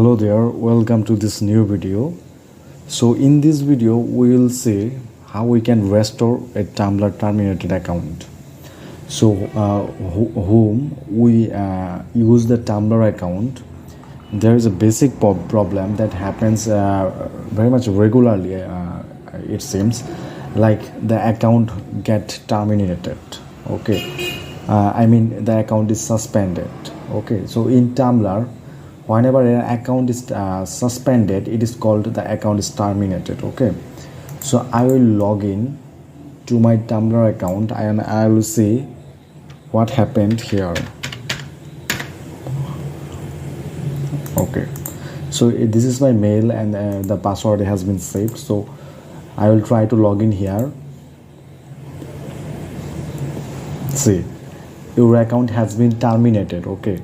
Hello there, welcome to this new video. So in this video we will see how we can restore a Tumblr terminated account. So whom we use the Tumblr account, there is a basic problem that happens very much regularly, it seems, like the account get terminated. Okay, I mean the account is suspended. Okay, so in Tumblr, whenever an account is suspended, it is called the account is terminated. Okay, so I will log in to my Tumblr account and I will see what happened here. Okay, so this is my mail and the password has been saved, so I will try to log in here. See, your account has been terminated. Okay,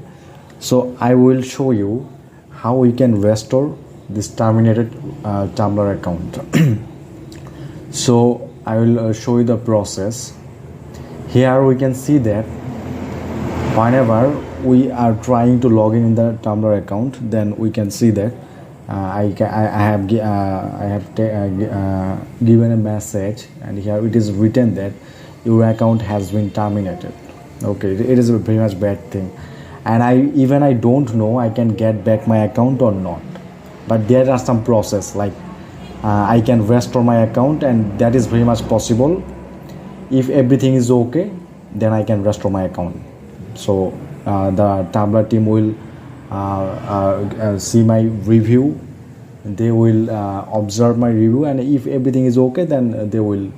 so I will show you how we can restore this terminated Tumblr account. So I will show you the process. Here we can see that whenever we are trying to log in the Tumblr account, then we can see that I have given a message, and here it is written that your account has been terminated. Okay, it is a very much bad thing, and I don't know I can get back my account or not, but there are some process like I can restore my account, and that is very much possible. If everything is okay, then I can restore my account. So the Tumblr team will see my review, they will observe my review, and if everything is okay, then they will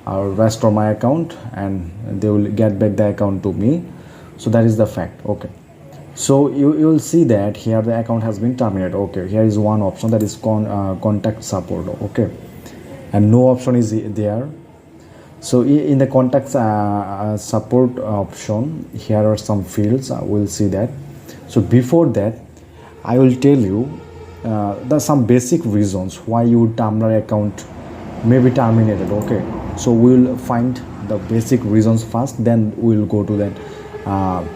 restore my account and they will get back the account to me. So that is the fact. Okay, so you will see that here the account has been terminated. Okay, here is one option, that is contact support. Okay, and no option is there. So in the contact support option, here are some fields. We'll see that. So before that, I will tell you the some basic reasons why your Tumblr account may be terminated. Okay, so we'll find the basic reasons first, then we'll go to that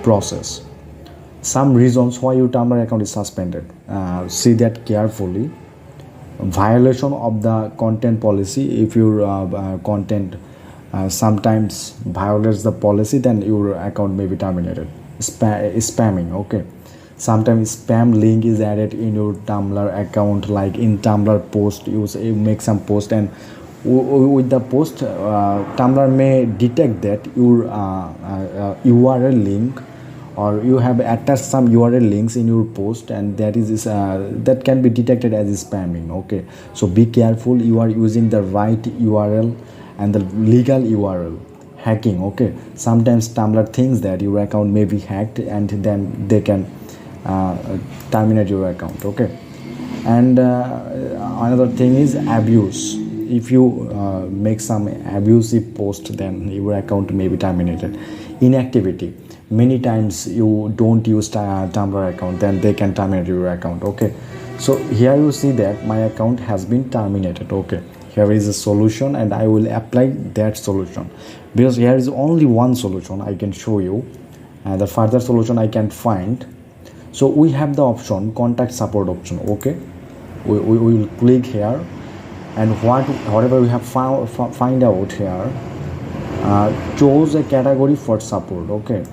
process. Some reasons why your Tumblr account is suspended. See that carefully. Violation of the content policy. If your content sometimes violates the policy, then your account may be terminated. Spamming. Okay, sometimes spam link is added in your Tumblr account, like in Tumblr post. You make some post, and with the post, Tumblr may detect that your URL link, or you have attached some URL links in your post, and that can be detected as spamming. Okay, so be careful, you are using the right URL and the legal URL. Hacking. Okay, sometimes Tumblr thinks that your account may be hacked, and then they can terminate your account. Okay, and another thing is abuse. If you make some abusive post, then your account may be terminated. Inactivity. Many times you don't use Tumblr account, then they can terminate your account. Okay, so here you see that my account has been terminated. Okay, here is a solution, and I will apply that solution, because here is only one solution I can show you, and the further solution I can find. So we have the option contact support option. Okay, we will click here, and whatever we have find out here, choose a category for support. Okay,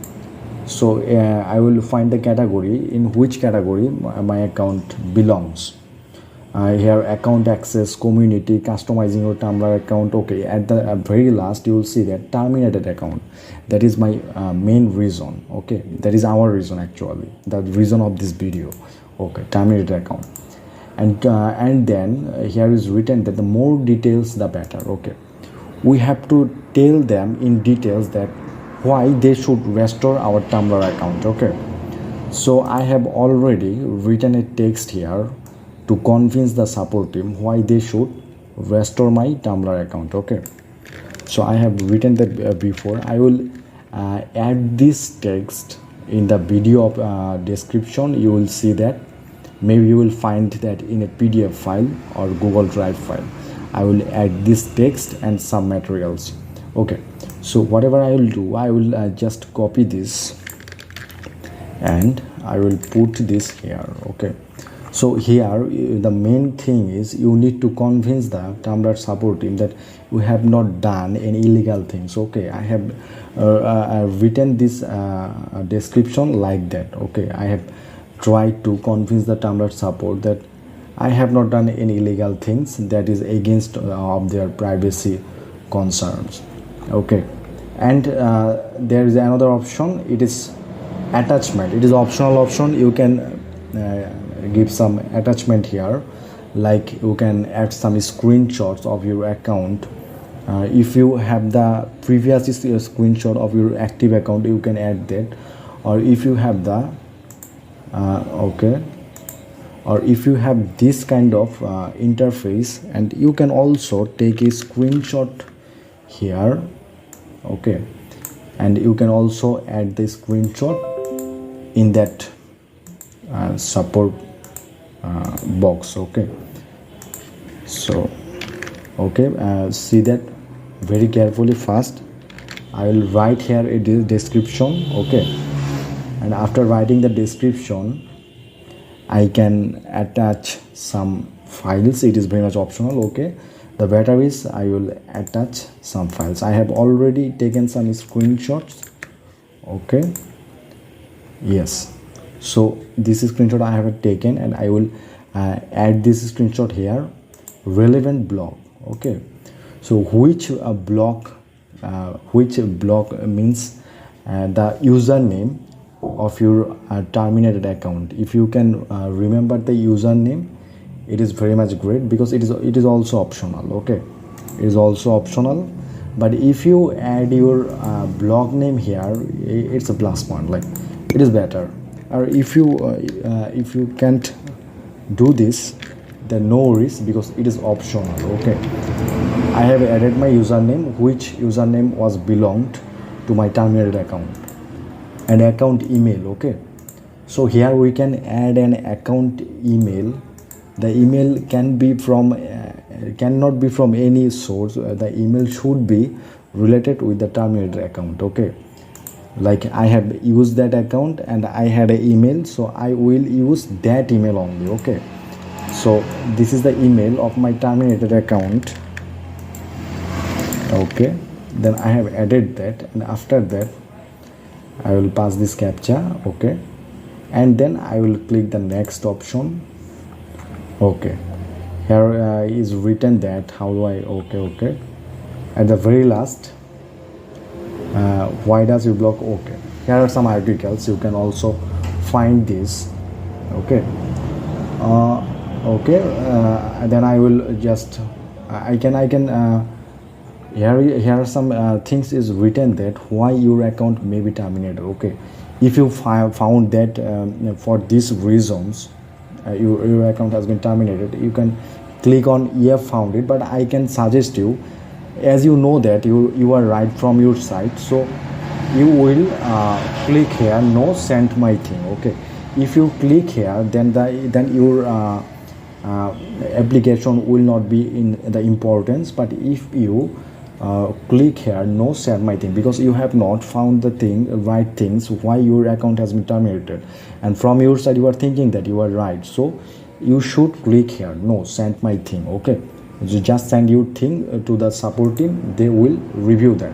so I will find the category, in which category my account belongs. Here account access, community, customizing your Tumblr account. Okay, at the very last you will see that terminated account. That is my main reason. Okay, that is our reason, actually the reason of this video. Okay, terminated account, and then here is written that the more details the better. Okay, we have to tell them in details that why they should restore our Tumblr account. Okay, so I have already written a text here to convince the support team why they should restore my Tumblr account. Okay, so I have written that before. I will add this text in the video description. You will see that. Maybe you will find that in a PDF file or Google Drive file. I will add this text and some materials. Okay, so whatever I will do, I will just copy this and I will put this here. Okay, So here the main thing is you need to convince the Tumblr support team that you have not done any illegal things. Okay, I have written this description like that. Okay, I have tried to convince the Tumblr support that I have not done any illegal things that is against of their privacy concerns. Okay, and there is another option. It is attachment. It is optional option. You can give some attachment here, like you can add some screenshots of your account. If you have the previous screenshot of your active account, you can add that. Or if you have the okay, or if you have this kind of interface, and you can also take a screenshot here. Okay, and you can also add the screenshot in that support box. Okay, so okay, see that very carefully. First I will write here a description. Okay, and after writing the description, I can attach some files. It is very much optional. Okay, the better is I will attach some files. I have already taken some screenshots. Okay, yes, so this screenshot I have taken, and I will add this screenshot here. Relevant block. Okay, so which block means the username of your terminated account. If you can remember the username, it is very much great, because it is also optional. Okay, it is also optional, but if you add your blog name here, it's a plus point. Like, it is better. Or if you can't do this, then no worries, because it is optional. Okay, I have added my username, which username was belonged to my terminated account, and account email. Okay, so here we can add an account email. The email cannot be from any source. The email should be related with the terminated account. Okay, like I have used that account and I had an email, so I will use that email only. Okay, so this is the email of my terminated account. Okay, then I have added that, and after that I will pass this captcha. Okay, and then I will click the next option. Okay, here is written that how do I okay, at the very last, why does you block? Okay, here are some articles. You can also find this. Okay, then I will just I can here are some things is written that why your account may be terminated. Okay, if you found that for these reasons your account has been terminated, you can click on you have found it. But I can suggest you, as you know that you are right from your side, so you will click here no send my thing. Okay, if you click here, then your application will not be in the importance. But if you click here no send my thing, because you have not found the right things why your account has been terminated, and from your side you are thinking that you are right, so you should click here no send my thing. Okay, you just send your thing to the support team. They will review that.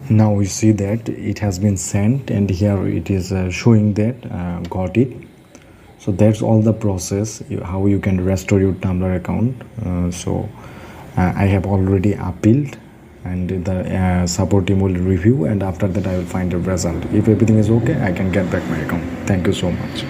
Now we see that it has been sent, and here it is showing that got it. So that's all the process, how you can restore your Tumblr account. I have already appealed, and the support team will review, and after that I will find a result. If everything is okay, I can get back my account. Thank you so much.